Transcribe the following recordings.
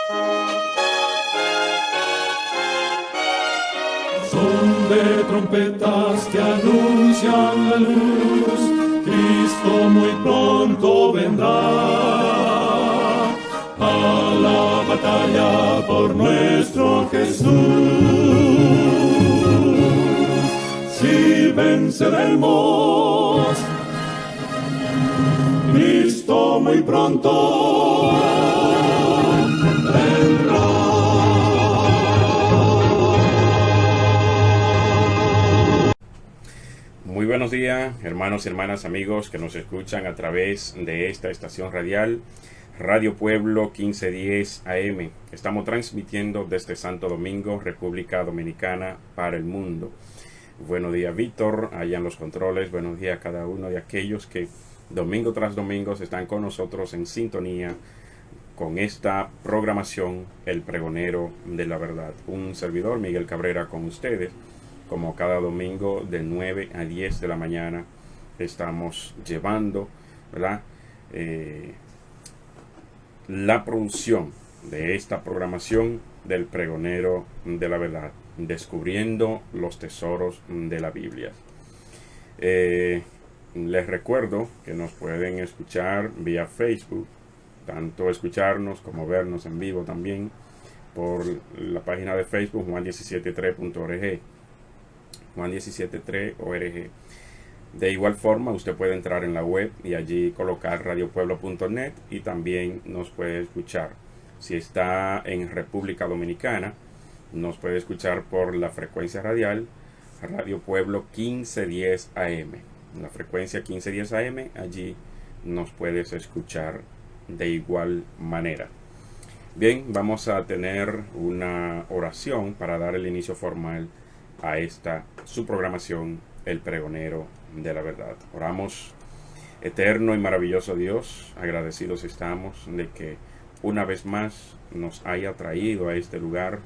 Son de trompetas que anuncian la luz, Cristo muy pronto vendrá a la batalla por nuestro Jesús. Si venceremos, Cristo muy pronto vendrá. Muy buenos días, hermanos y hermanas, amigos que nos escuchan a través de esta estación radial, Radio Pueblo 1510 AM. Estamos transmitiendo desde Santo Domingo, República Dominicana, para el mundo. Buenos días, Víctor, allá en los controles. Buenos días a cada uno de aquellos que domingo tras domingo están con nosotros en sintonía con esta programación, El Pregonero de la Verdad. Un servidor, Miguel Cabrera, con ustedes. Como cada domingo de 9 a 10 de la mañana estamos llevando, ¿verdad?, la producción de esta programación del Pregonero de la Verdad, descubriendo los tesoros de la Biblia. Les recuerdo que nos pueden escuchar vía Facebook, tanto escucharnos como vernos en vivo también por la página de Facebook juan173.org. juan173.org. De igual forma, usted puede entrar en la web y allí colocar radiopueblo.net y también nos puede escuchar. Si está en República Dominicana, nos puede escuchar por la frecuencia radial Radio Pueblo 1510 AM. La frecuencia 1510 AM, allí nos puedes escuchar de igual manera. Bien, vamos a tener una oración para dar el inicio formal a esta su programación, El Pregonero de la Verdad. Oramos. Eterno y maravilloso Dios, agradecidos estamos de que una vez más nos haya traído a este lugar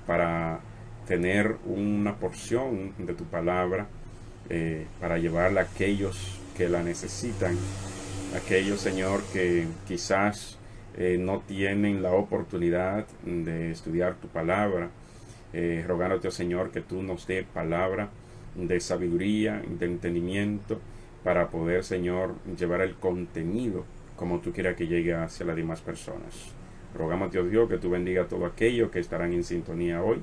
para tener una porción de tu palabra, para llevarla a aquellos que la necesitan, aquellos, Señor, que quizás no tienen la oportunidad de estudiar tu palabra. Rogándote, Señor, que tú nos dé palabra de sabiduría, de entendimiento, para poder, Señor, llevar el contenido como tú quieras que llegue hacia las demás personas. Rogamos, Dios, que tú bendiga a todo aquello que estarán en sintonía hoy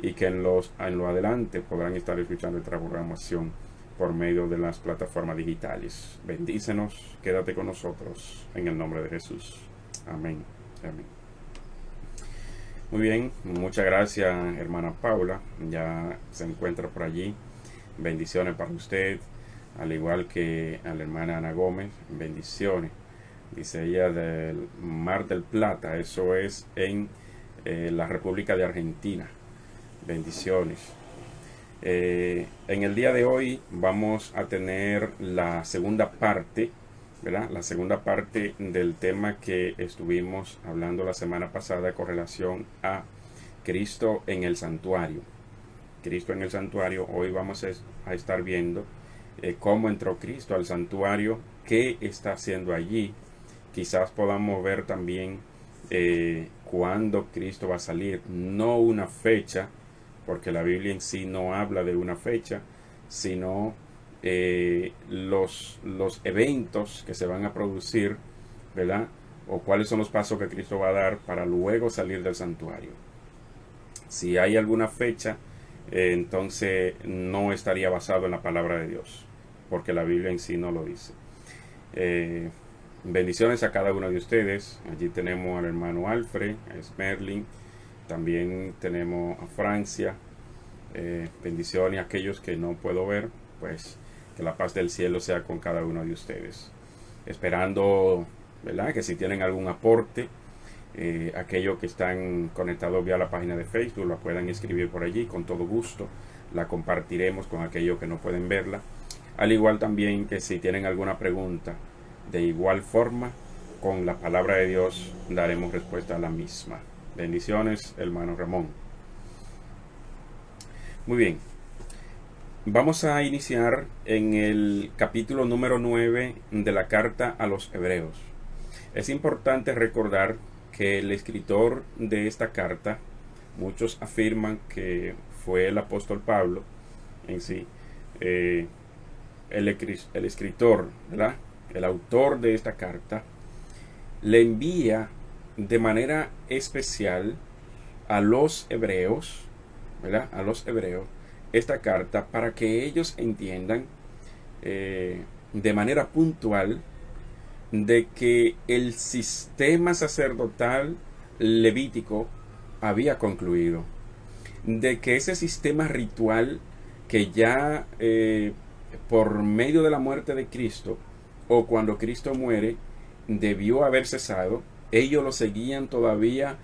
y que en lo adelante podrán estar escuchando esta programación por medio de las plataformas digitales. Bendícenos, quédate con nosotros, en el nombre de Jesús. Amén. Amén. Muy bien, muchas gracias, hermana Paula, ya se encuentra por allí. Bendiciones para usted, al igual que a la hermana Ana Gómez, bendiciones. Dice ella del Mar del Plata, eso es en la República de Argentina. Bendiciones. En el día de hoy vamos a tener la segunda parte, ¿verdad? La segunda parte del tema que estuvimos hablando la semana pasada con relación a Cristo en el santuario. Cristo en el santuario. Hoy vamos a estar viendo cómo entró Cristo al santuario, qué está haciendo allí. Quizás podamos ver también cuándo Cristo va a salir. No una fecha, porque la Biblia en sí no habla de una fecha, sino los eventos que se van a producir, ¿verdad? O cuáles son los pasos que Cristo va a dar para luego salir del santuario. Si hay alguna fecha, entonces no estaría basado en la palabra de Dios, porque la Biblia en sí no lo dice. Bendiciones a cada uno de ustedes. Allí tenemos al hermano Alfred, a Smerlin, también tenemos a Francia. Bendiciones a aquellos que no puedo ver, pues que la paz del cielo sea con cada uno de ustedes. Esperando, ¿verdad?, que si tienen algún aporte, aquellos que están conectados vía la página de Facebook, la puedan escribir por allí, con todo gusto la compartiremos con aquellos que no pueden verla. Al igual también que si tienen alguna pregunta, de igual forma, con la palabra de Dios daremos respuesta a la misma. Bendiciones, hermano Ramón. Muy bien, vamos a iniciar en el capítulo número 9 de la carta a los Hebreos. Es importante recordar que el escritor de esta carta, muchos afirman que fue el apóstol Pablo en sí, el escritor, ¿verdad? El autor de esta carta, le envía de manera especial a los hebreos, ¿verdad? A los hebreos, esta carta para que ellos entiendan de manera puntual de que el sistema sacerdotal levítico había concluido, de que ese sistema ritual que ya por medio de la muerte de Cristo o cuando Cristo muere debió haber cesado, ellos lo seguían todavía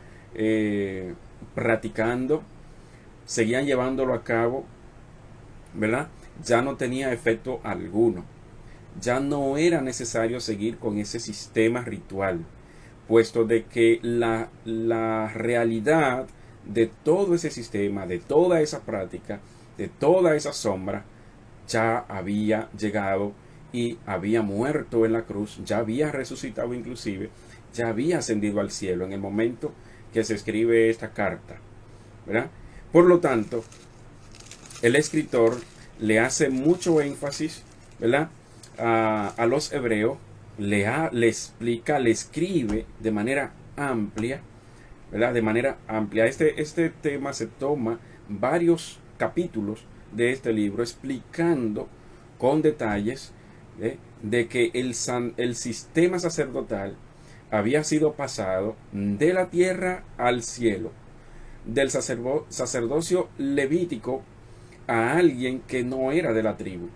practicando, seguían llevándolo a cabo, ¿verdad? Ya no tenía efecto alguno. Ya no era necesario seguir con ese sistema ritual, puesto de que la realidad de todo ese sistema, de toda esa práctica, de toda esa sombra, ya había llegado y había muerto en la cruz, ya había resucitado inclusive, ya había ascendido al cielo en el momento que se escribe esta carta, ¿verdad? Por lo tanto, el escritor le hace mucho énfasis, ¿verdad?, a los hebreos, le explica, le escribe de manera amplia, ¿verdad? De manera amplia. Este tema se toma varios capítulos de este libro explicando con detalles de que el sistema sacerdotal había sido pasado de la tierra al cielo, del sacerdocio levítico a alguien que no era de la tribu,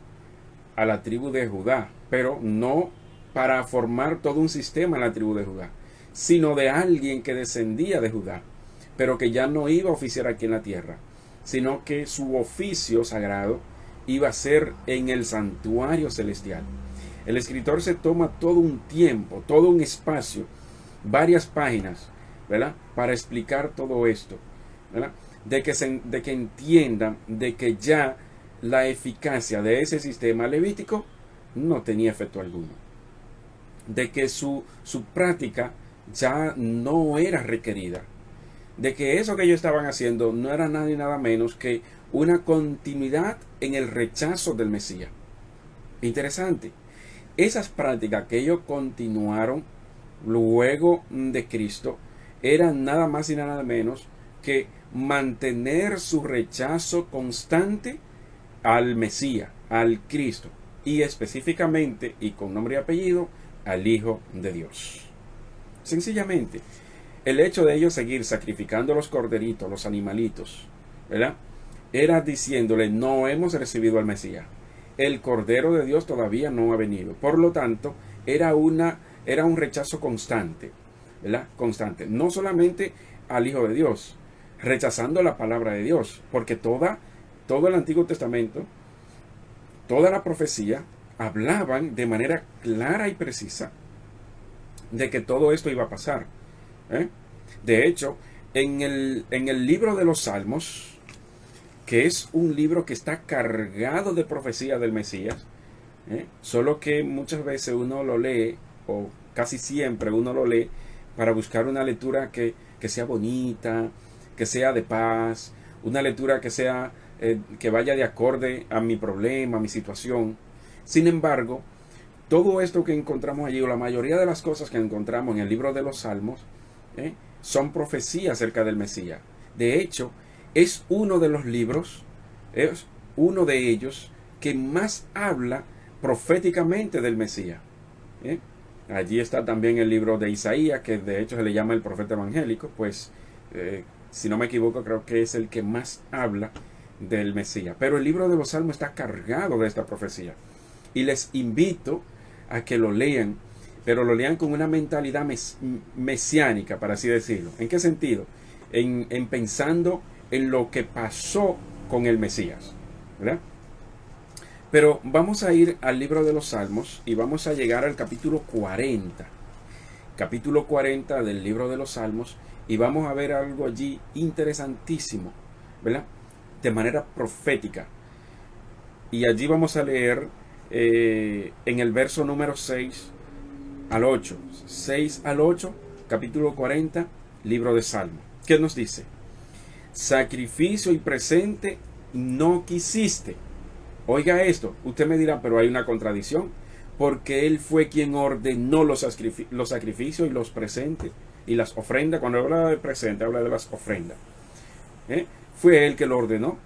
a la tribu de Judá, pero no para formar todo un sistema en la tribu de Judá, sino de alguien que descendía de Judá, pero que ya no iba a oficiar aquí en la tierra, sino que su oficio sagrado iba a ser en el santuario celestial. El escritor se toma todo un tiempo, todo un espacio, varias páginas, ¿verdad?, para explicar todo esto, ¿verdad?, de que entiendan de que ya la eficacia de ese sistema levítico no tenía efecto alguno, de que su práctica ya no era requerida, de que eso que ellos estaban haciendo no era nada y nada menos que una continuidad en el rechazo del Mesías. Interesante. Esas prácticas que ellos continuaron luego de Cristo eran nada más y nada menos que mantener su rechazo constante al Mesías, al Cristo, y específicamente y con nombre y apellido al Hijo de Dios. Sencillamente, el hecho de ellos seguir sacrificando los corderitos, los animalitos, ¿verdad?, era diciéndole: no hemos recibido al Mesías, el Cordero de Dios todavía no ha venido. Por lo tanto, era un rechazo constante, ¿verdad?, constante, no solamente al Hijo de Dios, rechazando la palabra de Dios, porque todo el Antiguo Testamento, toda la profecía, hablaban de manera clara y precisa de que todo esto iba a pasar. De hecho, en el libro de los Salmos, que es un libro que está cargado de profecía del Mesías, solo que muchas veces uno lo lee, o casi siempre uno lo lee, para buscar una lectura que sea bonita, que sea de paz, una lectura que sea que vaya de acorde a mi problema, a mi situación. Sin embargo, todo esto que encontramos allí, o la mayoría de las cosas que encontramos en el libro de los Salmos, son profecías acerca del Mesías. De hecho, es uno de los libros, es uno de ellos que más habla proféticamente del Mesías. Allí está también el libro de Isaías, que de hecho se le llama el profeta evangélico, pues si no me equivoco creo que es el que más habla del Mesías. Pero el libro de los Salmos está cargado de esta profecía, y les invito a que lo lean, pero lo lean con una mentalidad mesiánica, para así decirlo. ¿En qué sentido? En pensando en lo que pasó con el Mesías, ¿verdad? Pero vamos a ir al libro de los Salmos y vamos a llegar al capítulo 40. Capítulo 40 del libro de los Salmos, y vamos a ver algo allí interesantísimo, ¿verdad?, de manera profética. Y allí vamos a leer en el verso número 6 al 8. 6 al 8, capítulo 40, libro de Salmo. ¿Qué nos dice? Sacrificio y presente no quisiste. Oiga esto, usted me dirá, pero hay una contradicción, porque Él fue quien ordenó los sacrificios y los presentes y las ofrendas. Cuando habla de presente, habla de las ofrendas. Fue Él que lo ordenó,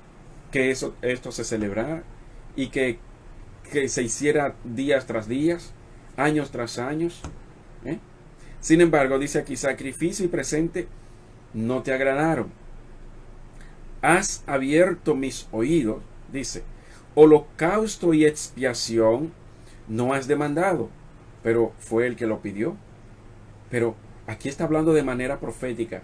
que esto se celebrara y que se hiciera días tras días, años tras años. Sin embargo, dice aquí, sacrificio y presente no te agradaron. Has abierto mis oídos, dice, holocausto y expiación no has demandado, pero fue el que lo pidió. Pero aquí está hablando de manera profética,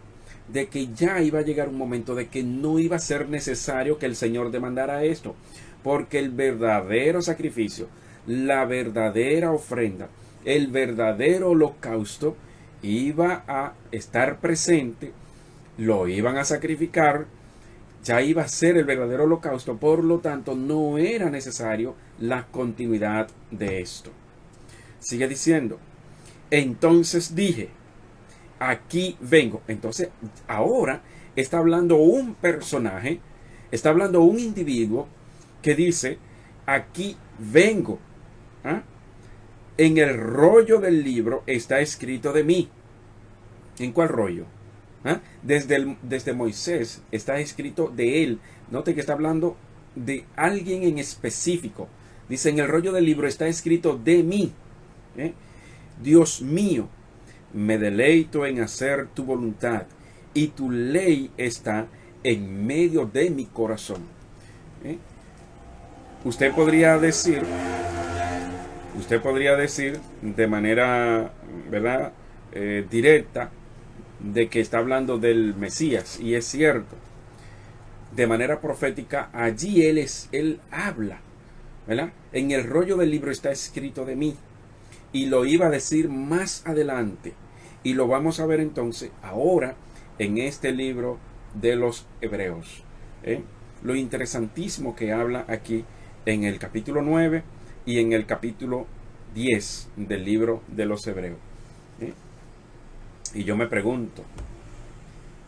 de que ya iba a llegar un momento de que no iba a ser necesario que el Señor demandara esto, porque el verdadero sacrificio, la verdadera ofrenda, el verdadero holocausto iba a estar presente, lo iban a sacrificar, ya iba a ser el verdadero holocausto, por lo tanto no era necesario la continuidad de esto. Sigue diciendo, entonces dije, aquí vengo. Entonces ahora está hablando un personaje, está hablando un individuo que dice, aquí vengo. En el rollo del libro está escrito de mí. ¿En cuál rollo? Desde Moisés está escrito de él. Note que está hablando de alguien en específico. Dice, en el rollo del libro está escrito de mí. Dios mío, me deleito en hacer tu voluntad y tu ley está en medio de mi corazón. Usted podría decir de manera, ¿verdad?, directa, de que está hablando del Mesías, y es cierto. De manera profética, allí él habla, ¿verdad? En el rollo del libro está escrito de mí, y lo iba a decir más adelante, y lo vamos a ver entonces ahora en este libro de los Hebreos. Lo interesantísimo que habla aquí en el capítulo 9 y en el capítulo 10 del libro de los Hebreos. Y yo me pregunto,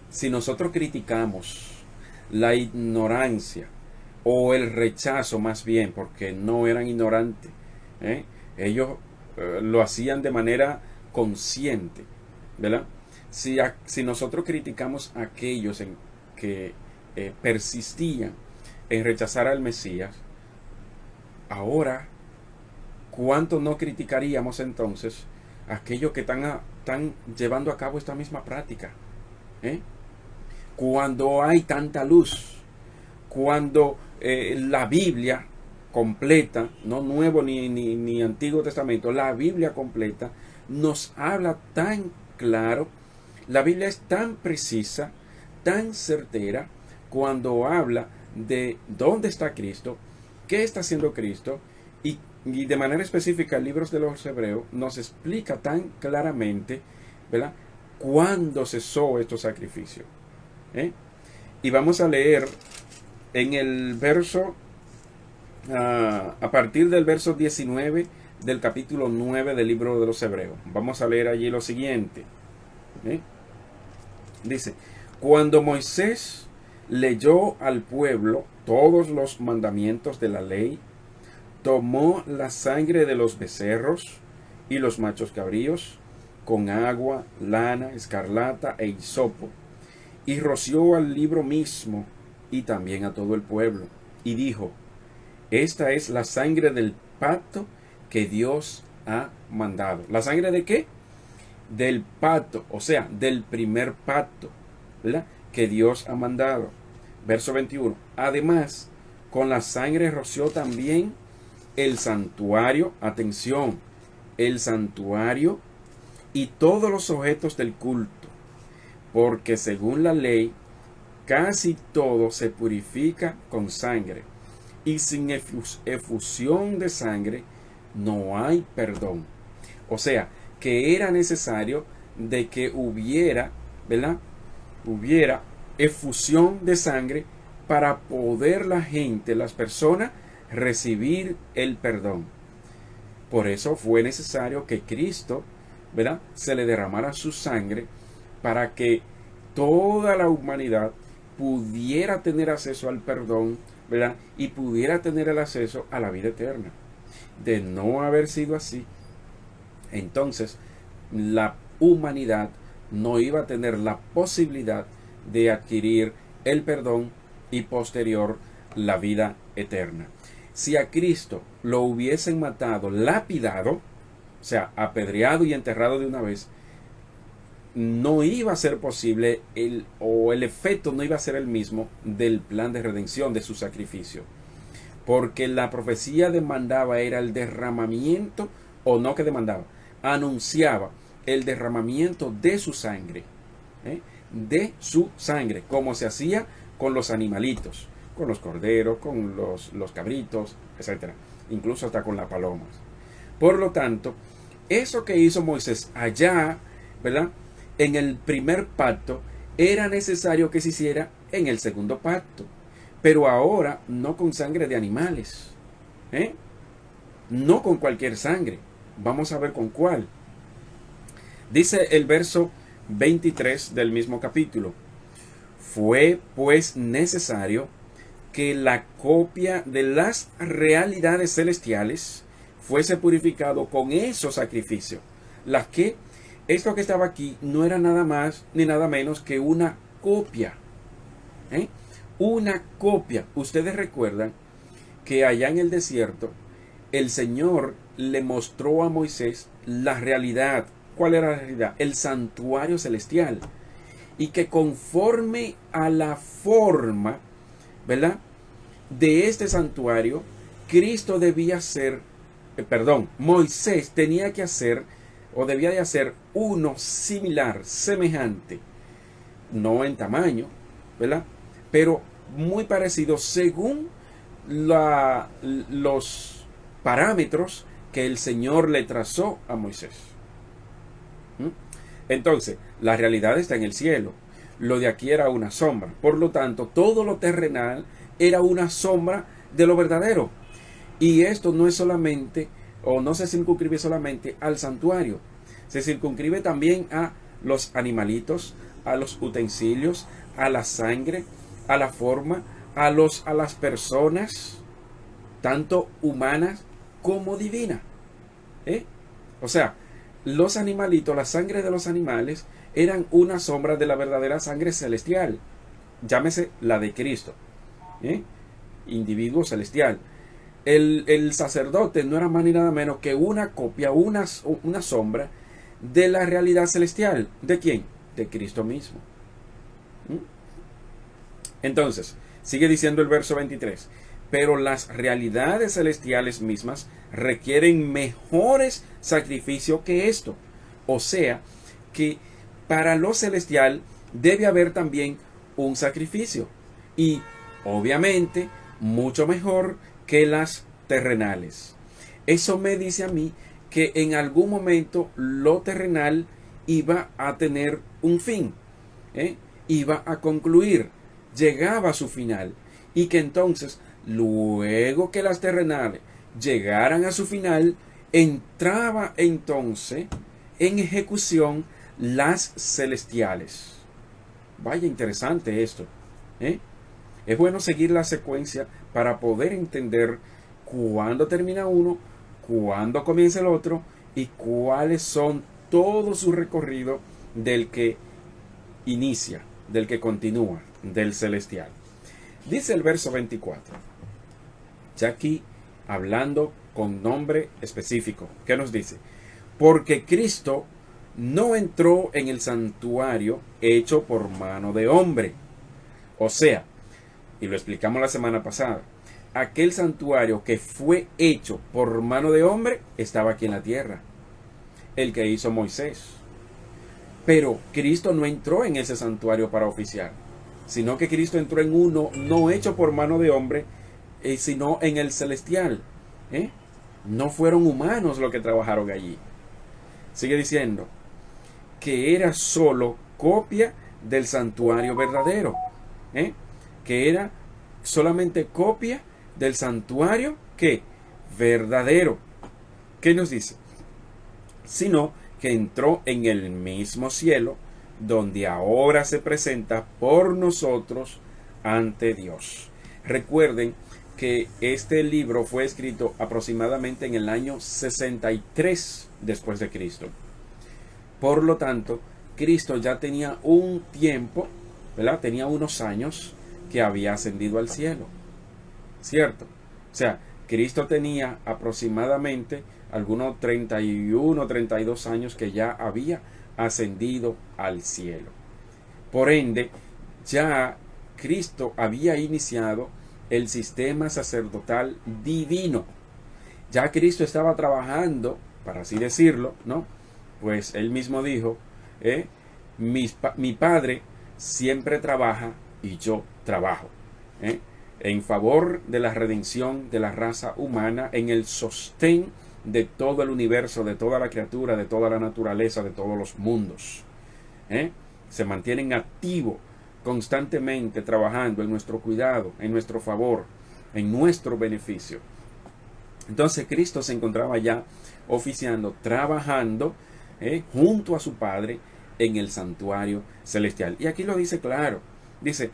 si nosotros criticamos la ignorancia o el rechazo, más bien, porque no eran ignorantes, ellos lo hacían de manera consciente, ¿verdad? Si nosotros criticamos a aquellos que persistían en rechazar al Mesías, ahora, ¿cuánto no criticaríamos entonces a aquellos que están llevando a cabo esta misma práctica? Cuando hay tanta luz, cuando la Biblia completa, no Nuevo ni Antiguo Testamento, la Biblia completa nos habla tan claro, la Biblia es tan precisa, tan certera, cuando habla de dónde está Cristo, qué está haciendo Cristo, y de manera específica el libro de los Hebreos nos explica tan claramente, ¿verdad?, cuándo cesó estos sacrificios. Y vamos a leer en el verso, a partir del verso 19 del capítulo 9 del libro de los Hebreos. Vamos a leer allí lo siguiente. Dice, cuando Moisés leyó al pueblo todos los mandamientos de la ley, tomó la sangre de los becerros y los machos cabríos con agua, lana, escarlata e hisopo, y roció al libro mismo y también a todo el pueblo, y dijo, esta es la sangre del pacto que Dios ha mandado. ¿La sangre de qué? Del pacto, o sea, del primer pacto, ¿verdad?, que Dios ha mandado. Verso 21. Además, con la sangre roció también el santuario, atención, el santuario y todos los objetos del culto, porque según la ley, casi todo se purifica con sangre, y sin efusión de sangre no hay perdón. O sea, que era necesario de que hubiera, ¿verdad?, hubiera efusión de sangre para poder la gente, las personas, recibir el perdón. Por eso fue necesario que Cristo ¿verdad?, se le derramara su sangre para que toda la humanidad pudiera tener acceso al perdón, ¿verdad?, y pudiera tener el acceso a la vida eterna. De no haber sido así, entonces la humanidad no iba a tener la posibilidad de adquirir el perdón y posterior la vida eterna. Si a Cristo lo hubiesen matado, lapidado, o sea, apedreado y enterrado de una vez, no iba a ser posible el efecto no iba a ser el mismo del plan de redención, de su sacrificio. Porque la profecía demandaba era el derramamiento, o no que demandaba, anunciaba el derramamiento de su sangre, de su sangre, como se hacía con los animalitos, con los corderos, con los cabritos, etcétera, incluso hasta con las palomas. Por lo tanto, eso que hizo Moisés allá, ¿verdad?, en el primer pacto, era necesario que se hiciera en el segundo pacto, pero ahora no con sangre de animales, no con cualquier sangre. Vamos a ver con cuál. Dice el verso 23 del mismo capítulo: fue pues necesario que la copia de las realidades celestiales fuese purificado con esos sacrificios, las que esto que estaba aquí no era nada más ni nada menos que una copia. Una copia. Ustedes recuerdan que allá en el desierto el Señor le mostró a Moisés la realidad. ¿Cuál era la realidad? El santuario celestial. Y que conforme a la forma, ¿verdad?, de este santuario, Cristo debía ser, Moisés tenía que hacer, o debía de hacer uno similar, semejante, no en tamaño, ¿verdad?, pero muy parecido según los parámetros que el Señor le trazó a Moisés. Entonces, la realidad está en el cielo. Lo de aquí era una sombra. Por lo tanto, todo lo terrenal era una sombra de lo verdadero. Y esto no es solamente, o no se circunscribe solamente al santuario. Se circunscribe también a los animalitos, a los utensilios, a la sangre, a la forma, a las personas, tanto humanas como divinas. O sea, los animalitos, la sangre de los animales, eran una sombra de la verdadera sangre celestial. Llámese la de Cristo, individuo celestial. El sacerdote no era más ni nada menos que una copia, una sombra de la realidad celestial. ¿De quién? De Cristo mismo. Entonces, sigue diciendo el verso 23. Pero las realidades celestiales mismas requieren mejores sacrificios que esto. O sea, que para lo celestial debe haber también un sacrificio. Y, obviamente, mucho mejor que las terrenales. Eso me dice a mí que en algún momento lo terrenal iba a tener un fin. Iba a concluir. Llegaba a su final. Y que entonces, luego que las terrenales llegaran a su final, entraba entonces en ejecución las celestiales. Vaya interesante esto. Es bueno seguir la secuencia para poder entender cuándo termina uno, cuándo comienza el otro y cuáles son todo su recorrido del que inicia, del que continúa, del celestial. Dice el verso 24, ya aquí hablando con nombre específico. ¿Qué nos dice? Porque Cristo no entró en el santuario hecho por mano de hombre. O sea, y lo explicamos la semana pasada, aquel santuario que fue hecho por mano de hombre estaba aquí en la tierra, el que hizo Moisés. Pero Cristo no entró en ese santuario para oficiar, sino que Cristo entró en uno no hecho por mano de hombre, sino en el celestial. No fueron humanos los que trabajaron allí. Sigue diciendo que era solo copia del santuario verdadero, que era solamente copia del santuario que verdadero. ¿Qué nos dice? Sino que entró en el mismo cielo, donde ahora se presenta por nosotros ante Dios. Recuerden que este libro fue escrito aproximadamente en el año 63 después de Cristo. Por lo tanto, Cristo ya tenía un tiempo, ¿verdad? Tenía unos años que había ascendido al cielo, ¿cierto? O sea, Cristo tenía aproximadamente algunos 31, 32 años que ya había ascendido al cielo. Por ende, ya Cristo había iniciado el sistema sacerdotal divino. Ya Cristo estaba trabajando, para así decirlo, ¿no? Pues él mismo dijo, mi Padre siempre trabaja y yo trabajo, en favor de la redención de la raza humana, en el sostén de todo el universo, de toda la criatura, de toda la naturaleza, de todos los mundos. Se mantienen activos constantemente trabajando en nuestro cuidado, en nuestro favor, en nuestro beneficio. Entonces Cristo se encontraba ya oficiando, trabajando junto a su Padre en el santuario celestial. Y aquí lo dice claro, dice,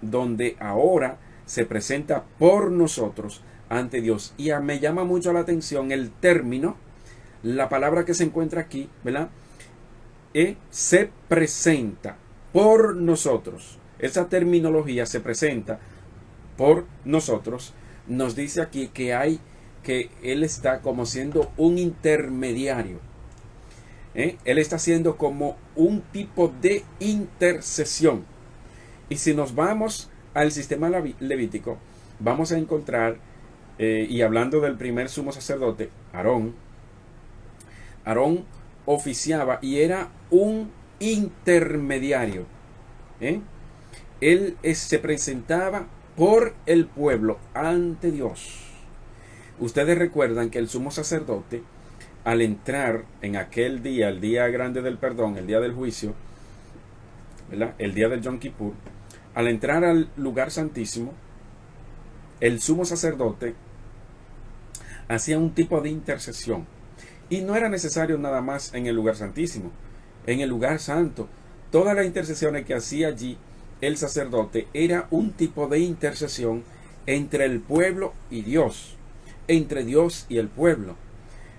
donde ahora se presenta por nosotros ante Dios. Y me llama mucho la atención el término, la palabra que se encuentra aquí, ¿verdad? Se presenta por nosotros. Esa terminología, se presenta por nosotros, nos dice aquí que Él está como siendo un intermediario. Él está siendo como un tipo de intercesión. Y si nos vamos al sistema levítico, vamos a encontrar, y hablando del primer sumo sacerdote, Aarón oficiaba y era un intermediario. Él se presentaba por el pueblo ante Dios. Ustedes recuerdan que el sumo sacerdote, al entrar en aquel día, el día grande del perdón, el día del juicio, ¿verdad? El día del Yom Kippur, al entrar al lugar santísimo, el sumo sacerdote hacía un tipo de intercesión. Y no era necesario nada más en el lugar santísimo, en el lugar santo. Todas las intercesiones que hacía allí el sacerdote era un tipo de intercesión entre el pueblo y Dios, entre Dios y el pueblo.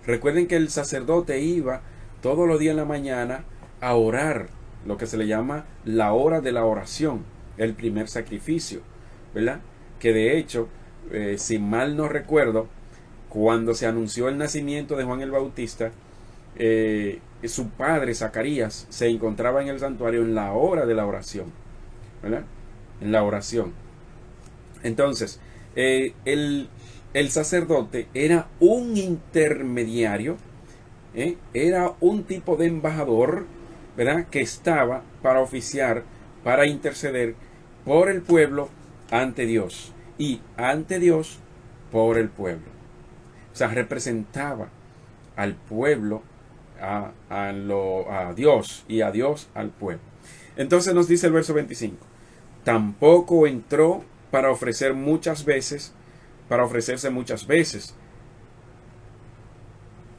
Recuerden que el sacerdote iba todos los días en la mañana a orar, lo que se le llama la hora de la oración, el primer sacrificio, ¿verdad? Que de hecho, si mal no recuerdo, cuando se anunció el nacimiento de Juan el Bautista, su padre Zacarías se encontraba en el santuario en la hora de la oración, ¿verdad? En la oración. Entonces, el sacerdote era un intermediario, era un tipo de embajador, ¿verdad? Que estaba para oficiar, para interceder por el pueblo ante Dios y ante Dios por el pueblo. O sea, representaba al pueblo a Dios y a Dios al pueblo. Entonces nos dice el verso 25: tampoco entró para ofrecerse muchas veces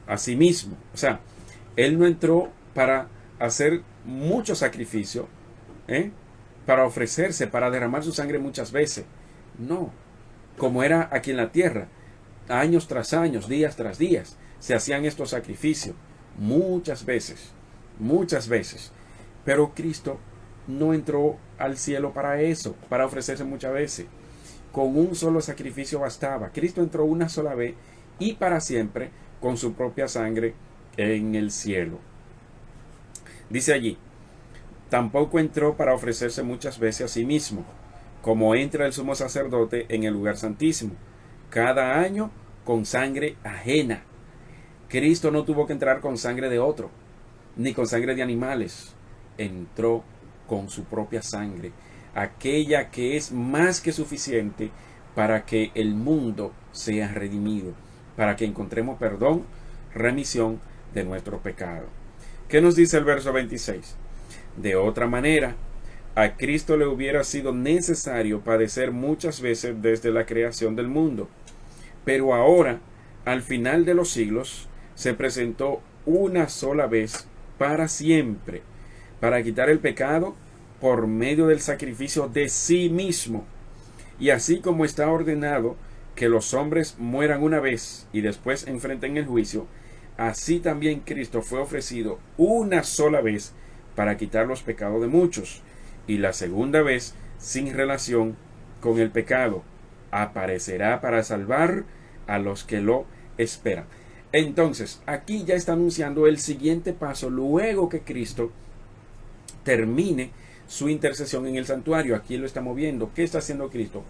a sí mismo. O sea, él no entró para hacer mucho sacrificio, para ofrecerse, para derramar su sangre muchas veces. No, como era aquí en la tierra, años tras años, días tras días, se hacían estos sacrificios muchas veces. Pero Cristo no entró al cielo para eso, para ofrecerse muchas veces. Con un solo sacrificio bastaba. Cristo entró una sola vez y para siempre con su propia sangre en el cielo. Dice allí: tampoco entró para ofrecerse muchas veces a sí mismo, como entra el sumo sacerdote en el lugar santísimo, cada año con sangre ajena. Cristo no tuvo que entrar con sangre de otro, ni con sangre de animales. Entró con su propia sangre, aquella que es más que suficiente para que el mundo sea redimido, para que encontremos perdón, remisión de nuestro pecado. ¿Qué nos dice el verso 26? De otra manera, a Cristo le hubiera sido necesario padecer muchas veces desde la creación del mundo, pero ahora, al final de los siglos, se presentó una sola vez para siempre, para quitar el pecado por medio del sacrificio de sí mismo. Y así como está ordenado que los hombres mueran una vez y después enfrenten el juicio, así también Cristo fue ofrecido una sola vez para quitar los pecados de muchos, y la segunda vez sin relación con el pecado. Aparecerá para salvar a los que lo esperan. Entonces, aquí ya está anunciando el siguiente paso luego que Cristo termine su intercesión en el santuario. Aquí lo estamos viendo. ¿Qué está haciendo Cristo?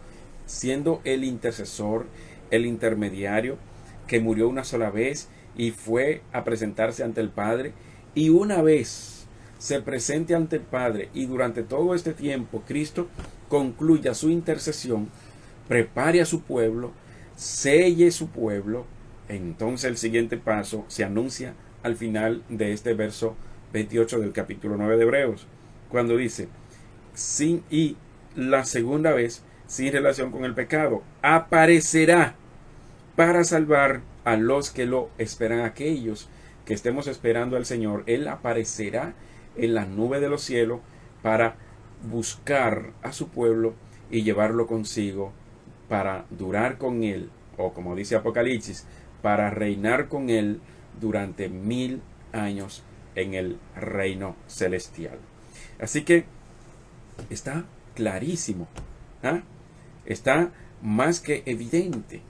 Siendo el intercesor, el intermediario, que murió una sola vez y fue a presentarse ante el Padre, y una vez se presente ante el Padre y durante todo este tiempo Cristo concluya su intercesión, prepare a su pueblo, selle su pueblo. Entonces el siguiente paso se anuncia al final de este verso 28 del capítulo 9 de Hebreos, cuando dice, y la segunda vez, sin relación con el pecado, aparecerá para salvar a los que lo esperan. Aquellos que estemos esperando al Señor, Él aparecerá en las nubes de los cielos para buscar a su pueblo y llevarlo consigo, para durar con Él, o como dice Apocalipsis, para reinar con Él durante 1000 años en el reino celestial. Así que está clarísimo, ¿ah? Está más que evidente.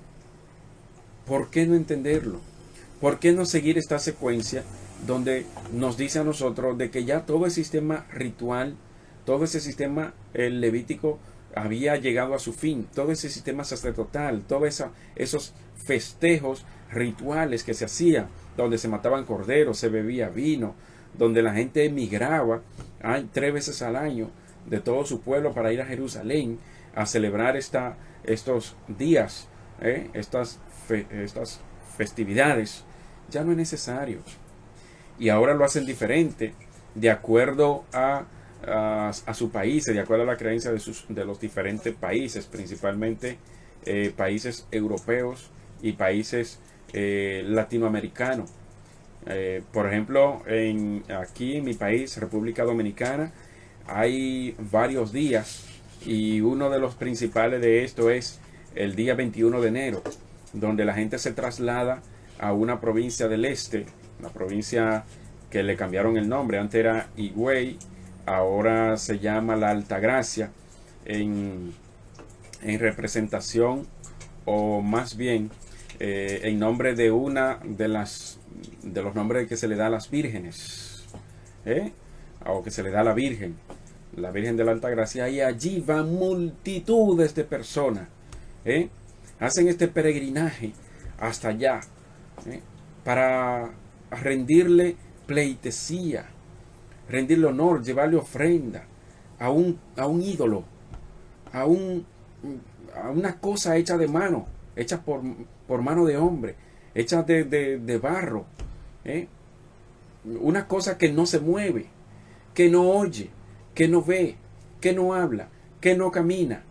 ¿Por qué no entenderlo? ¿Por qué no seguir esta secuencia donde nos dice a nosotros de que ya todo el sistema ritual, todo ese sistema levítico había llegado a su fin, todo ese sistema sacerdotal, todos esos festejos rituales que se hacían, donde se mataban corderos, se bebía vino, donde la gente emigraba 3 veces al año de todo su pueblo para ir a Jerusalén a celebrar estos días, estas festividades, ya no es necesario. Y ahora lo hacen diferente, de acuerdo a su país, de acuerdo a la creencia de los diferentes países, principalmente países europeos y países latinoamericanos. Por ejemplo, aquí en mi país, República Dominicana, hay varios días, y uno de los principales de esto es el día 21 de enero, donde la gente se traslada a una provincia del este, una provincia que le cambiaron el nombre. Antes era Higüey, ahora se llama la Altagracia, en representación, o más bien en nombre de una de los nombres que se le da a las vírgenes, o que se le da a la Virgen de la Altagracia. Y allí van multitudes de personas, hacen este peregrinaje hasta allá, para rendirle pleitesía, rendirle honor, llevarle ofrenda a un ídolo, a una cosa hecha de mano, hecha por mano de hombre, hecha de barro, una cosa que no se mueve, que no oye, que no ve, que no habla, que no camina,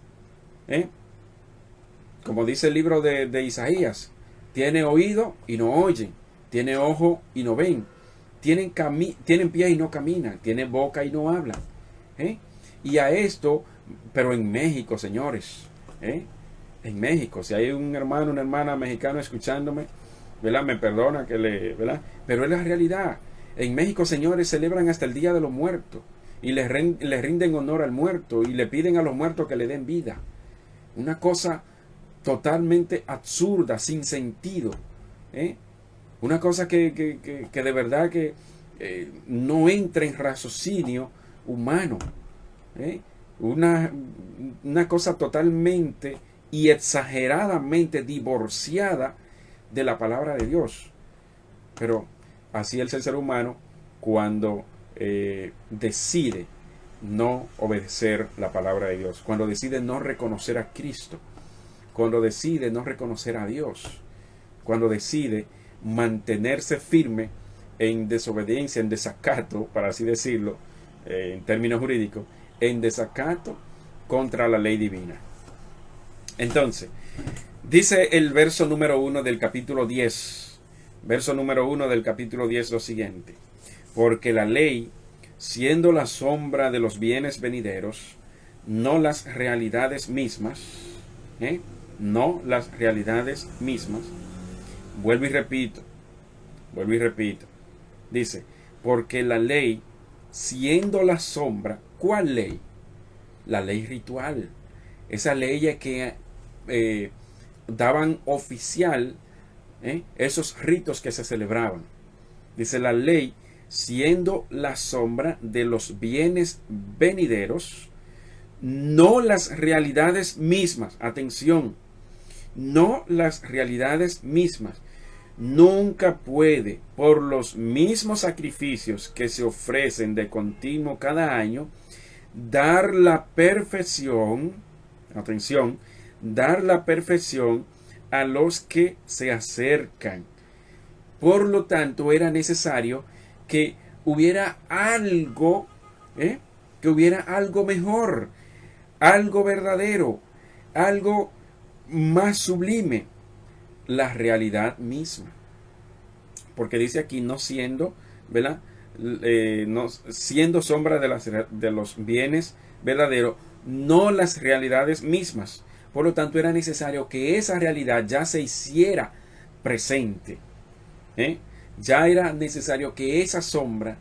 como dice el libro de Isaías, tiene oído y no oyen, tiene ojo y no ven, tienen pie y no caminan, tienen boca y no hablan. Y a esto, pero en México, señores, en México, si hay un hermano, una hermana mexicana escuchándome, ¿verdad? Me perdona ¿verdad? Pero es la realidad. En México, señores, celebran hasta el Día de los Muertos y le rinden honor al muerto y le piden a los muertos que le den vida. Una cosa totalmente absurda, sin sentido, una cosa que de verdad que no entra en raciocinio humano, una cosa totalmente y exageradamente divorciada de la palabra de Dios. Pero así es el ser humano cuando decide no obedecer la palabra de Dios, cuando decide no reconocer a Cristo, cuando decide no reconocer a Dios, cuando decide mantenerse firme en desobediencia, en desacato, para así decirlo, en términos jurídicos, en desacato contra la ley divina. Entonces, dice el verso número 1 del capítulo 10 Verso número 1 del capítulo 10, lo siguiente. Porque la ley, siendo la sombra de los bienes venideros, no las realidades mismas, no las realidades mismas, vuelvo y repito, dice, porque la ley, siendo la sombra, ¿cuál ley? La ley ritual, esa ley que daban oficial esos ritos que se celebraban. Dice la ley, siendo la sombra de los bienes venideros, no las realidades mismas. Atención, no las realidades mismas. Nunca puede, por los mismos sacrificios que se ofrecen de continuo cada año, dar la perfección, atención, dar la perfección a los que se acercan. Por lo tanto, era necesario que hubiera algo, mejor, algo verdadero, algo más sublime, la realidad misma. Porque dice aquí, no siendo, ¿verdad? No siendo sombra de los bienes verdaderos, no las realidades mismas. Por lo tanto, era necesario que esa realidad ya se hiciera presente. Ya era necesario que esa sombra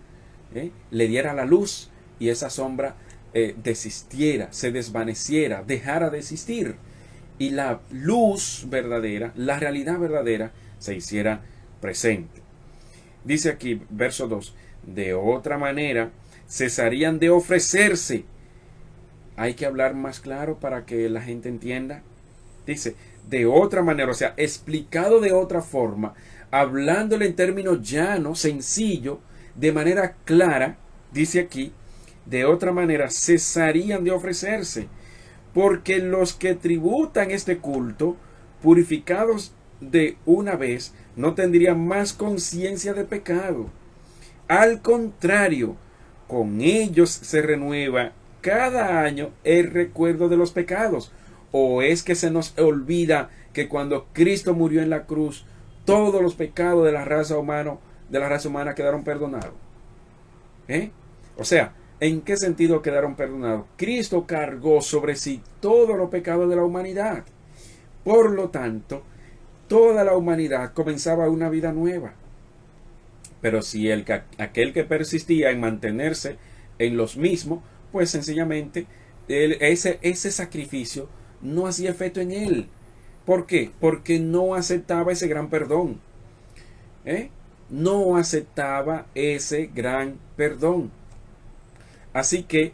le diera la luz y esa sombra desistiera, se desvaneciera, dejara de existir. Y la luz verdadera, la realidad verdadera, se hiciera presente. Dice aquí, verso 2, de otra manera cesarían de ofrecerse. Hay que hablar más claro para que la gente entienda. Dice, de otra manera, o sea, explicado de otra forma, hablándole en términos llanos, sencillo, de manera clara, dice aquí, de otra manera cesarían de ofrecerse, porque los que tributan este culto, purificados de una vez, no tendrían más conciencia de pecado. Al contrario, con ellos se renueva cada año el recuerdo de los pecados. ¿O es que se nos olvida que cuando Cristo murió en la cruz, todos los pecados de la raza humana quedaron perdonados? O sea, ¿en qué sentido quedaron perdonados? Cristo cargó sobre sí todos los pecados de la humanidad. Por lo tanto, toda la humanidad comenzaba una vida nueva. Pero si aquel que persistía en mantenerse en los mismos, pues sencillamente ese sacrificio no hacía efecto en él. ¿Por qué? Porque no aceptaba ese gran perdón. No aceptaba ese gran perdón. Así que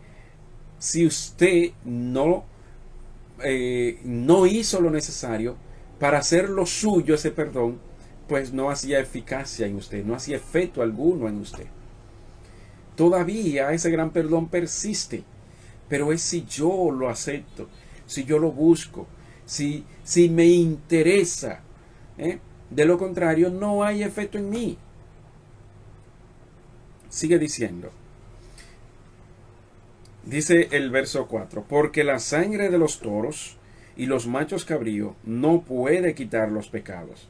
si usted no hizo lo necesario para hacer lo suyo ese perdón, pues no hacía eficacia en usted, no hacía efecto alguno en usted. Todavía ese gran perdón persiste, pero es si yo lo acepto, si yo lo busco, si me interesa. De lo contrario, no hay efecto en mí. Sigue diciendo. Dice el verso 4, porque la sangre de los toros y los machos cabríos no puede quitar los pecados.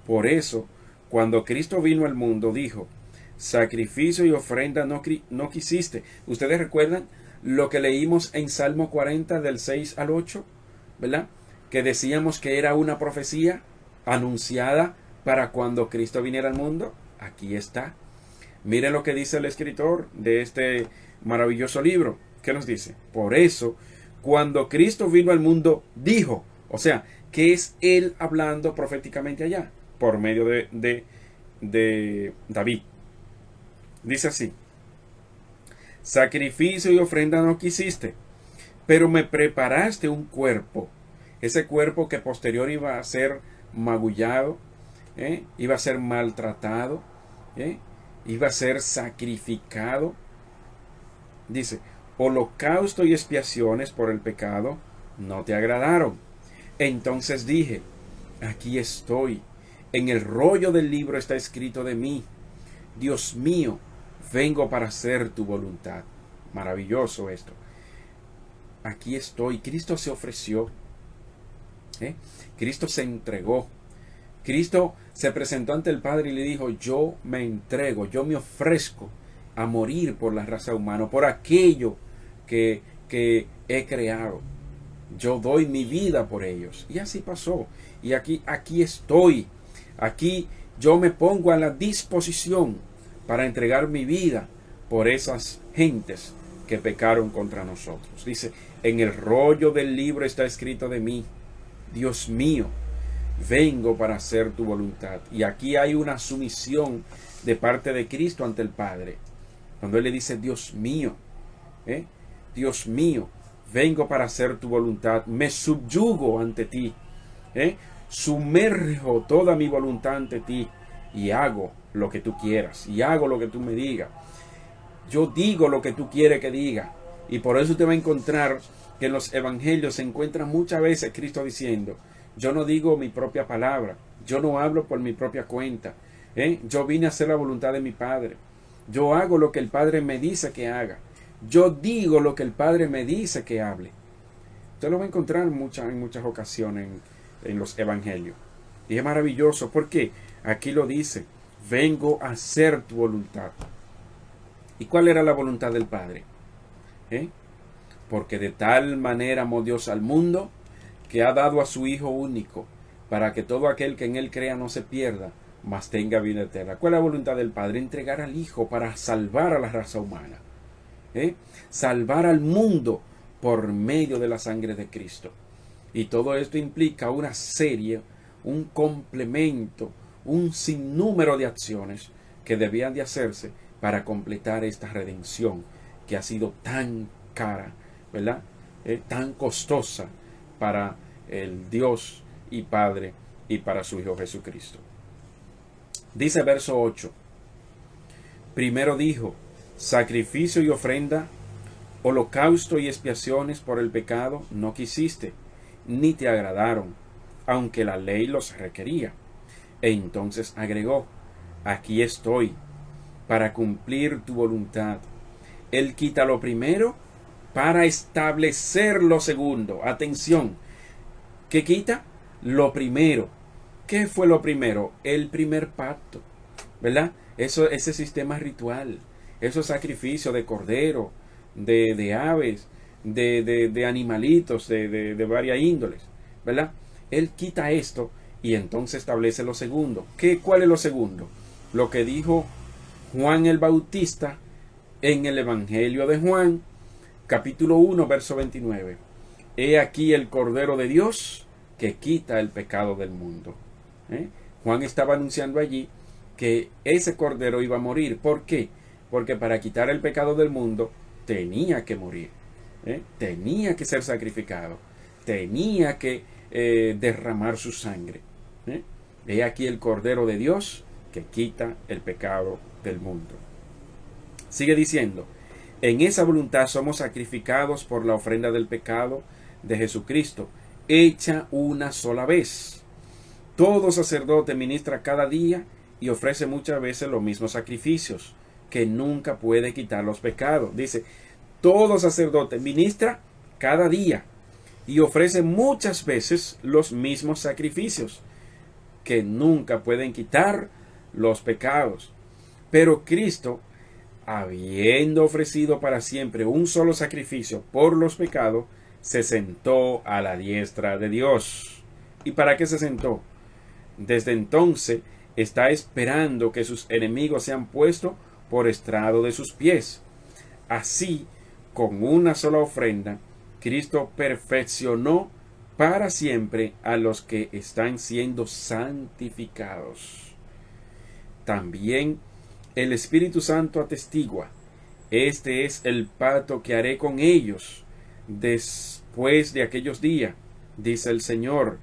Por eso, cuando Cristo vino al mundo, dijo, sacrificio y ofrenda no quisiste. ¿Ustedes recuerdan lo que leímos en Salmo 40 del 6 al 8? ¿Verdad? Que decíamos que era una profecía anunciada para cuando Cristo viniera al mundo. Aquí está. Miren lo que dice el escritor de este maravilloso libro. ¿Qué nos dice? Por eso, cuando Cristo vino al mundo, dijo, o sea, que es él hablando proféticamente allá, por medio de David. Dice así, sacrificio y ofrenda no quisiste, pero me preparaste un cuerpo, ese cuerpo que posterior iba a ser magullado, iba a ser maltratado, iba a ser sacrificado. Dice, holocausto y expiaciones por el pecado no te agradaron. Entonces dije, aquí estoy, en el rollo del libro está escrito de mí. Dios mío, vengo para hacer tu voluntad. Maravilloso esto. Aquí estoy. Cristo se ofreció. Cristo se entregó. Cristo se presentó ante el Padre y le dijo, yo me entrego, yo me ofrezco a morir por la raza humana, por aquello que he creado. Yo doy mi vida por ellos. Y así pasó. Y aquí estoy. Aquí yo me pongo a la disposición para entregar mi vida por esas gentes que pecaron contra nosotros. Dice, en el rollo del libro está escrito de mí, Dios mío, vengo para hacer tu voluntad. Y aquí hay una sumisión de parte de Cristo ante el Padre. Cuando Él le dice, Dios mío, Dios mío, vengo para hacer tu voluntad, me subyugo ante ti, sumerjo toda mi voluntad ante ti y hago lo que tú quieras, y hago lo que tú me digas. Yo digo lo que tú quieres que diga. Y por eso te va a encontrar que en los evangelios se encuentra muchas veces Cristo diciendo, yo no digo mi propia palabra, yo no hablo por mi propia cuenta, yo vine a hacer la voluntad de mi Padre, yo hago lo que el Padre me dice que haga, yo digo lo que el Padre me dice que hable. Usted lo va a encontrar en muchas ocasiones en los evangelios. Y es maravilloso porque aquí lo dice, vengo a hacer tu voluntad. ¿Y cuál era la voluntad del Padre? Porque de tal manera amó Dios al mundo que ha dado a su Hijo único, para que todo aquel que en Él crea no se pierda, mas tenga vida eterna. ¿Cuál es la voluntad del Padre? Entregar al Hijo para salvar a la raza humana. Salvar al mundo por medio de la sangre de Cristo. Y todo esto implica una serie, un complemento, un sinnúmero de acciones que debían de hacerse para completar esta redención que ha sido tan cara, ¿verdad? Tan costosa para el Dios y Padre y para su Hijo Jesucristo. Dice verso 8, primero dijo, sacrificio y ofrenda, holocausto y expiaciones por el pecado no quisiste, ni te agradaron, aunque la ley los requería. E entonces agregó, aquí estoy, para cumplir tu voluntad. Él quita lo primero para establecer lo segundo. Atención, ¿qué quita? Lo primero. ¿Qué fue lo primero? El primer pacto, ¿verdad? Ese sistema ritual, esos sacrificios de cordero, de aves, de animalitos, de varias índoles, ¿verdad? Él quita esto y entonces establece lo segundo. ¿Cuál es lo segundo? Lo que dijo Juan el Bautista en el Evangelio de Juan, capítulo 1, verso 29. He aquí el Cordero de Dios que quita el pecado del mundo. Juan estaba anunciando allí que ese Cordero iba a morir. ¿Por qué? Porque para quitar el pecado del mundo tenía que morir. Tenía que ser sacrificado. Tenía que derramar su sangre. He aquí el Cordero de Dios que quita el pecado del mundo. Sigue diciendo, en esa voluntad somos sacrificados por la ofrenda del pecado de Jesucristo, hecha una sola vez. Todo sacerdote ministra cada día y ofrece muchas veces los mismos sacrificios, que nunca puede quitar los pecados. Dice, todo sacerdote ministra cada día y ofrece muchas veces los mismos sacrificios, que nunca pueden quitar los pecados. Pero Cristo, habiendo ofrecido para siempre un solo sacrificio por los pecados, se sentó a la diestra de Dios. ¿Y para qué se sentó? Desde entonces está esperando que sus enemigos sean puestos por estrado de sus pies. Así, con una sola ofrenda, Cristo perfeccionó para siempre a los que están siendo santificados. También el Espíritu Santo atestigua, este es el pacto que haré con ellos después de aquellos días, dice el Señor.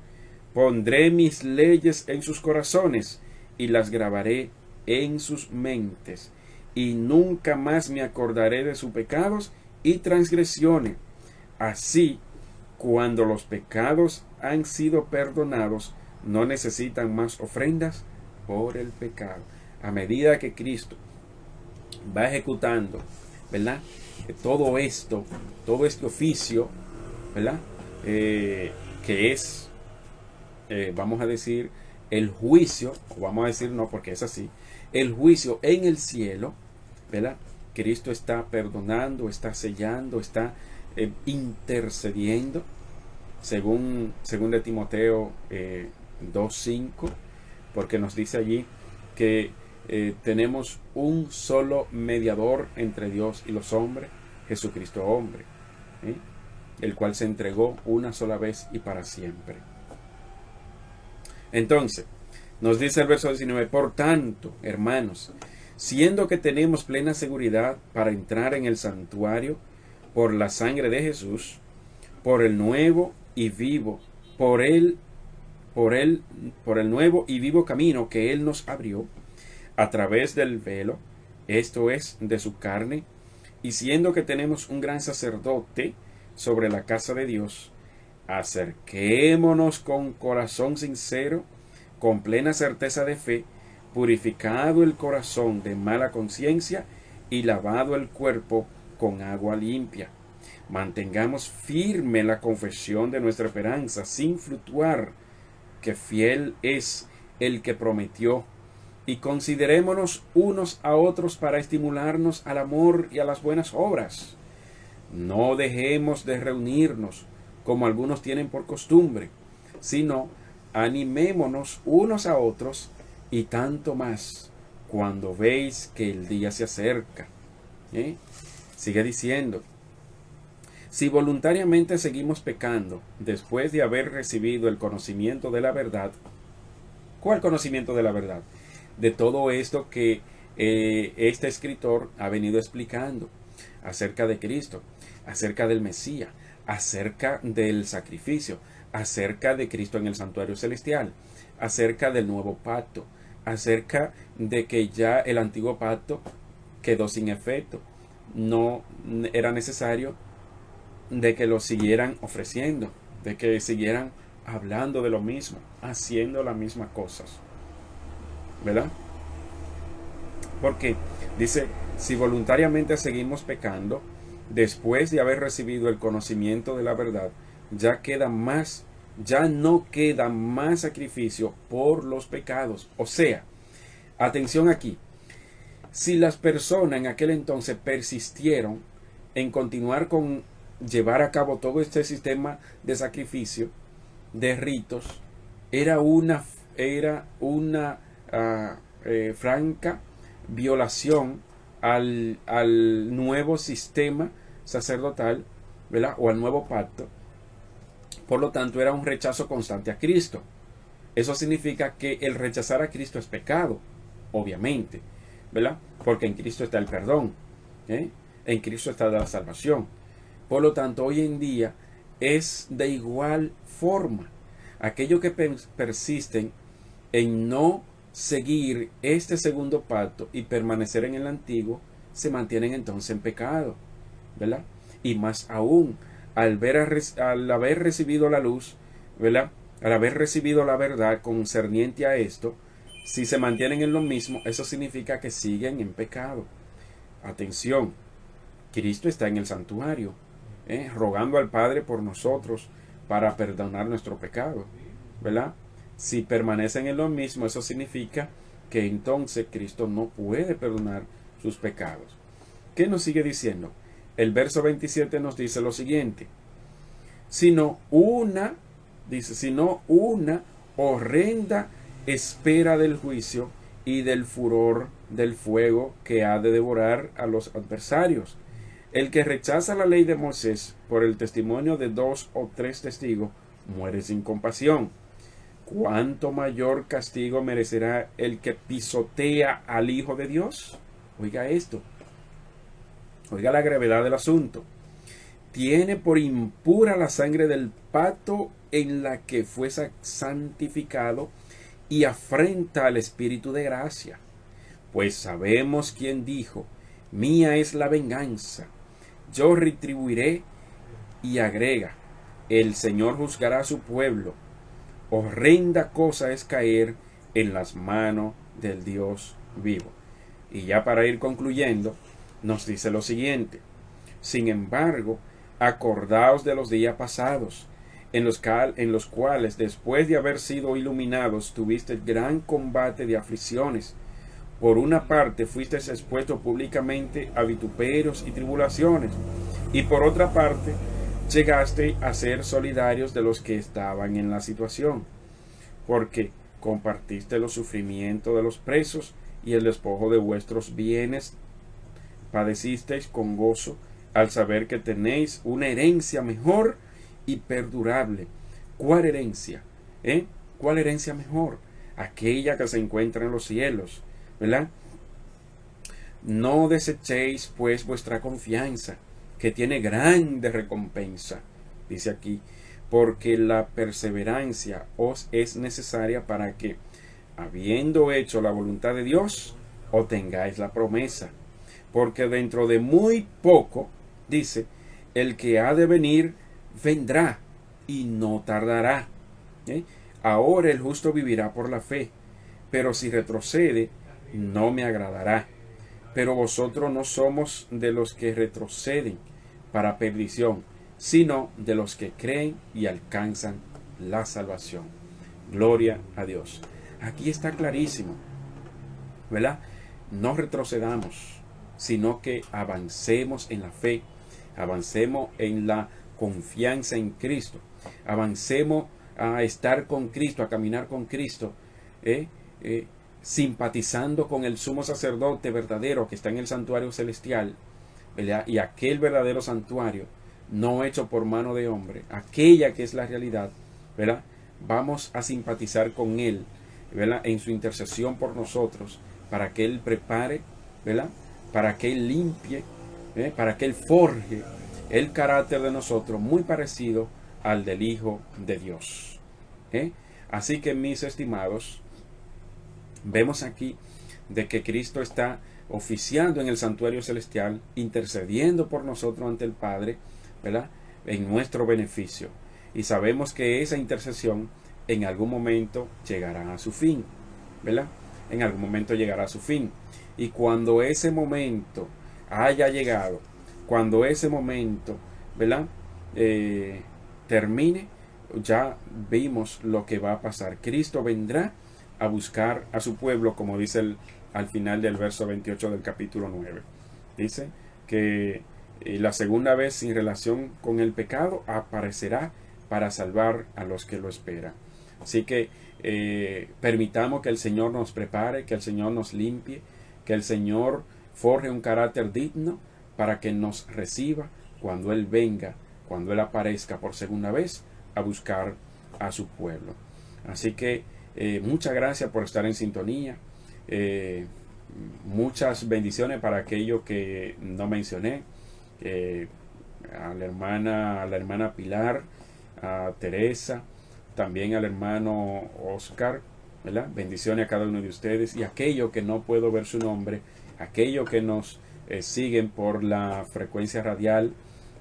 Pondré mis leyes en sus corazones y las grabaré en sus mentes, y nunca más me acordaré de sus pecados y transgresiones. Así, cuando los pecados han sido perdonados, no necesitan más ofrendas por el pecado. A medida que Cristo va ejecutando, ¿verdad? Todo este oficio, ¿verdad? Que es, vamos a decir, el juicio, o vamos a decir no porque es así, el juicio en el cielo, ¿verdad? Cristo está perdonando, está sellando, está intercediendo, según de Timoteo 2:5, porque nos dice allí que tenemos un solo mediador entre Dios y los hombres, Jesucristo hombre, el cual se entregó una sola vez y para siempre. Entonces, nos dice el verso 19, por tanto, hermanos, siendo que tenemos plena seguridad para entrar en el santuario por la sangre de Jesús, por el nuevo y vivo, por el nuevo y vivo camino que Él nos abrió, a través del velo, esto es, de su carne, y siendo que tenemos un gran sacerdote sobre la casa de Dios, acerquémonos con corazón sincero, con plena certeza de fe, purificado el corazón de mala conciencia y lavado el cuerpo con agua limpia. Mantengamos firme la confesión de nuestra esperanza, sin fluctuar, que fiel es el que prometió. Y considerémonos unos a otros para estimularnos al amor y a las buenas obras. No dejemos de reunirnos, como algunos tienen por costumbre, sino animémonos unos a otros, y tanto más cuando veis que el día se acerca. Sigue diciendo, si voluntariamente seguimos pecando después de haber recibido el conocimiento de la verdad, ¿cuál conocimiento de la verdad? De todo esto que este escritor ha venido explicando acerca de Cristo, acerca del Mesías, acerca del sacrificio, acerca de Cristo en el santuario celestial, acerca del nuevo pacto, acerca de que ya el antiguo pacto quedó sin efecto. No era necesario de que lo siguieran ofreciendo, de que siguieran hablando de lo mismo, haciendo las mismas cosas, ¿verdad? Porque dice, si voluntariamente seguimos pecando, después de haber recibido el conocimiento de la verdad, ya no queda más sacrificio por los pecados. O sea, atención aquí, si las personas en aquel entonces persistieron en continuar con llevar a cabo todo este sistema de sacrificio, de ritos, era una franca violación al nuevo sistema sacerdotal, ¿verdad? O al nuevo pacto. Por lo tanto, era un rechazo constante a Cristo. Eso significa que el rechazar a Cristo es pecado, obviamente, ¿verdad? Porque en Cristo está el perdón, en Cristo está la salvación. Por lo tanto, hoy en día es de igual forma. Aquellos que persisten en no seguir este segundo pacto y permanecer en el antiguo, se mantienen entonces en pecado, ¿verdad? Y más aún, al haber recibido la luz, ¿verdad? Al haber recibido la verdad concerniente a esto, si se mantienen en lo mismo, eso significa que siguen en pecado. Atención, Cristo está en el santuario, rogando al Padre por nosotros para perdonar nuestro pecado, ¿verdad? Si permanecen en lo mismo, eso significa que entonces Cristo no puede perdonar sus pecados. ¿Qué nos sigue diciendo? El verso 27 nos dice lo siguiente: sino una horrenda espera del juicio y del furor del fuego que ha de devorar a los adversarios. El que rechaza la ley de Moisés por el testimonio de 2 o 3 testigos muere sin compasión. ¿Cuánto mayor castigo merecerá el que pisotea al Hijo de Dios? Oiga esto. Oiga la gravedad del asunto. Tiene por impura la sangre del pacto en la que fue santificado y afrenta al Espíritu de gracia. Pues sabemos quién dijo: mía es la venganza, yo retribuiré, y agrega: el Señor juzgará a su pueblo. Horrenda cosa es caer en las manos del Dios vivo. Y ya para ir concluyendo, nos dice lo siguiente: sin embargo, acordaos de los días pasados, en los cuales, después de haber sido iluminados, tuviste gran combate de aflicciones. Por una parte, fuiste expuesto públicamente a vituperios y tribulaciones, y por otra parte, llegaste a ser solidarios de los que estaban en la situación, porque compartiste los sufrimientos de los presos y el despojo de vuestros bienes. Padecisteis con gozo al saber que tenéis una herencia mejor y perdurable. ¿Cuál herencia? ¿Cuál herencia mejor? Aquella que se encuentra en los cielos, ¿verdad? No desechéis pues vuestra confianza, que tiene grande recompensa, dice aquí, porque la perseverancia os es necesaria para que, habiendo hecho la voluntad de Dios, obtengáis la promesa. Porque dentro de muy poco, dice, el que ha de venir vendrá y no tardará. Ahora el justo vivirá por la fe, pero si retrocede, no me agradará. Pero vosotros no somos de los que retroceden para perdición, sino de los que creen y alcanzan la salvación. Gloria a Dios. Aquí está clarísimo, ¿verdad? No retrocedamos, sino que avancemos en la fe, avancemos en la confianza en Cristo, avancemos a estar con Cristo, a caminar con Cristo, simpatizando con el sumo sacerdote verdadero que está en el santuario celestial, ¿verdad? Y aquel verdadero santuario, no hecho por mano de hombre, aquella que es la realidad, ¿verdad? Vamos a simpatizar con Él, ¿verdad? En su intercesión por nosotros, para que Él prepare, ¿verdad? Para que Él limpie, para que Él forje el carácter de nosotros muy parecido al del Hijo de Dios. Así que, mis estimados, vemos aquí de que Cristo está oficiando en el santuario celestial, intercediendo por nosotros ante el Padre, ¿verdad? En nuestro beneficio. Y sabemos que esa intercesión en algún momento llegará a su fin, ¿verdad? En algún momento llegará a su fin. Y cuando ese momento haya llegado, cuando ese momento, ¿verdad? Termine, ya vimos lo que va a pasar. Cristo vendrá a buscar a su pueblo, como dice al final del verso 28 del capítulo 9. Dice que la segunda vez, sin relación con el pecado, aparecerá para salvar a los que lo esperan. Así que permitamos que el Señor nos prepare, que el Señor nos limpie, que el Señor forje un carácter digno para que nos reciba cuando Él venga, cuando Él aparezca por segunda vez a buscar a su pueblo. Así que muchas gracias por estar en sintonía. Muchas bendiciones para aquellos que no mencioné. A la hermana Pilar, a Teresa, también al hermano Oscar, ¿verdad? Bendiciones a cada uno de ustedes, y aquellos que no puedo ver su nombre, aquellos que nos siguen por la frecuencia radial,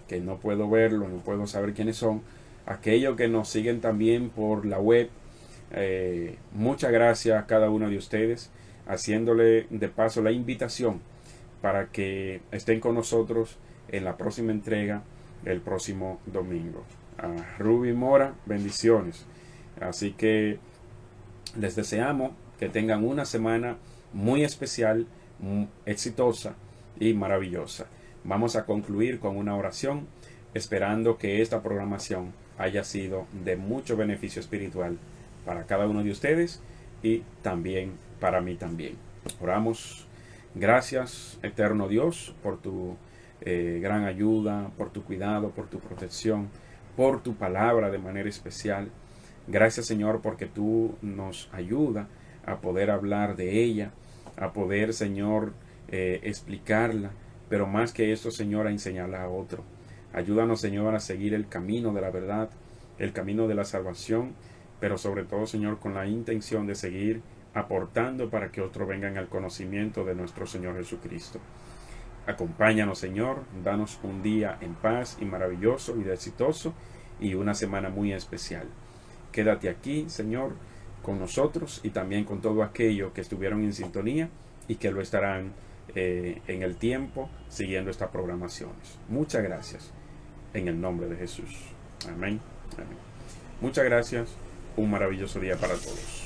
que no puedo verlo, no puedo saber quiénes son, aquellos que nos siguen también por la web. Muchas gracias a cada uno de ustedes, haciéndole de paso la invitación para que estén con nosotros en la próxima entrega el próximo domingo. A Ruby Mora, bendiciones. Así que les deseamos que tengan una semana muy especial, muy exitosa y maravillosa. Vamos a concluir con una oración, esperando que esta programación haya sido de mucho beneficio espiritual para cada uno de ustedes y también para mí también. Oramos. Gracias, eterno Dios, por tu gran ayuda, por tu cuidado, por tu protección, por tu palabra de manera especial. Gracias, Señor, porque tú nos ayudas a poder hablar de ella, a poder, Señor, explicarla, pero más que eso, Señor, a enseñarla a otro. Ayúdanos, Señor, a seguir el camino de la verdad, el camino de la salvación, pero sobre todo, Señor, con la intención de seguir aportando para que otros vengan al conocimiento de nuestro Señor Jesucristo. Acompáñanos, Señor, danos un día en paz y maravilloso y exitoso, y una semana muy especial. Quédate aquí, Señor, con nosotros y también con todo aquello que estuvieron en sintonía y que lo estarán en el tiempo siguiendo estas programaciones. Muchas gracias en el nombre de Jesús. Amén. Amén. Muchas gracias, un maravilloso día para todos.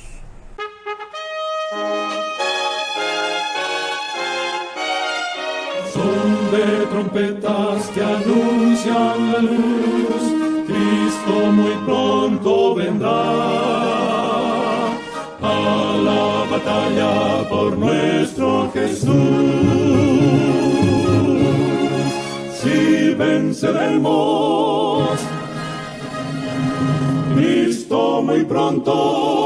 Son de trompetas que anuncian la luz, Cristo muy pronto vendrá a la batalla por nuestro Jesús. Si venceremos, Cristo muy pronto